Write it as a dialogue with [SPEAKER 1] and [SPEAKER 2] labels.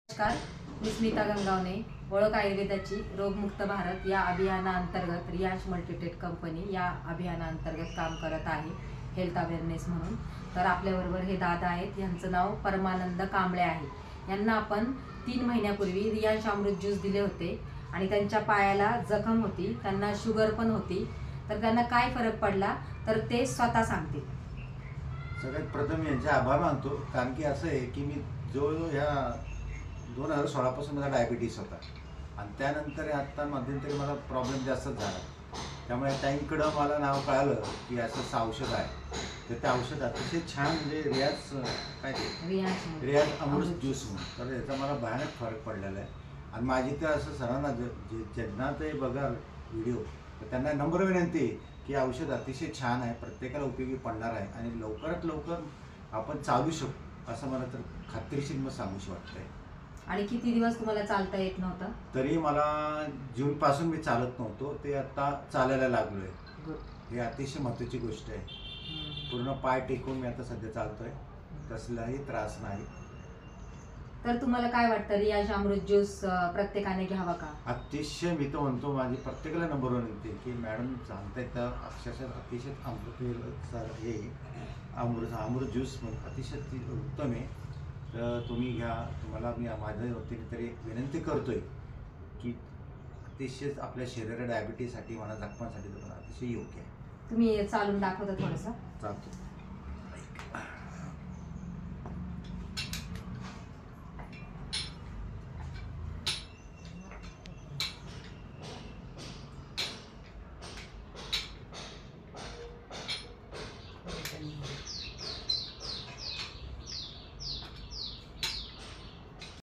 [SPEAKER 1] नमस्कार, मी स्मिता गंगावणे. ओळख आयुर्वेदाची रोगमुक्त भारत या अभियानाअंतर्गत रियांश मल्टीटेक कंपनी या अभियानाअंतर्गत काम करत आहे हेल्थ अवेअरनेस म्हणून. तर आपल्याबरोबर हे दादा आहेत. यांचं नाव परमानंद कांबळे आहे. यांना आपण 3 महिन्यापूर्वी रियांश अमृत ज्यूस दिले होते आणि त्यांच्या पायाला जखम होती, त्यांना शुगर पण होती. तर त्यांना काय फरक पडला तर ते स्वतः सांगतील.
[SPEAKER 2] सगळ्यात प्रथम यांचे आभार मानतो, कारण की असं आहे की मी जवळजवळ ह्या 2016 मला डायबिटीस होता आणि त्यानंतर आत्ता मध्यंतरी मला प्रॉब्लेम जास्तच झाला. त्यामुळे टाईमकडं मला नाव कळालं की असं औषध आहे. तर त्या औषध अतिशय छान म्हणजे रियाज अमृत ज्यूस म्हणून. तर याचा मला भयानक फरक पडलेला आहे. आणि माझी तर असं सरांना ज्यांना ते बघा व्हिडिओ, तर त्यांना नम्र विनंती आहे की औषध अतिशय छान आहे, प्रत्येकाला उपयोगी पडणार आहे आणि लवकरात लवकर आपण चालू शकू असं मला तर खात्रीशीर मग सांगूशी वाटतंय.
[SPEAKER 1] आणि किती दिवस तुम्हाला चालता येत नव्हतं?
[SPEAKER 2] तरी मला जूनपासून मी चालत नव्हतो, ते आता चालायला लागलो आहे. ही अतिशय महत्त्वाची गोष्ट आहे. पूर्ण पाय टेकून मी आता सध्या चालतोय, कसलाही त्रास नाही.
[SPEAKER 1] तर तुम्हाला काय वाटतं, रियांश अमृत ज्यूस प्रत्येकाने घ्यावा का?
[SPEAKER 2] अतिशय मी तर म्हणतो, माझी प्रत्येकाला नंबर विनंती की मॅडम सांगताय तर अक्षरशः अतिशय अमृत ज्यूस अतिशय उत्तम आहे. तर तुम्ही घ्या. तुम्हाला मी माझ्या वतीने तरी विनंती करतोय की अतिशय आपल्या शरीराला डायबिटीजसाठी म्हणा, जखमांसाठी पण अतिशय योग्य आहे.
[SPEAKER 1] तुम्ही चालून दाखवता थोडंसं?
[SPEAKER 2] चालतो.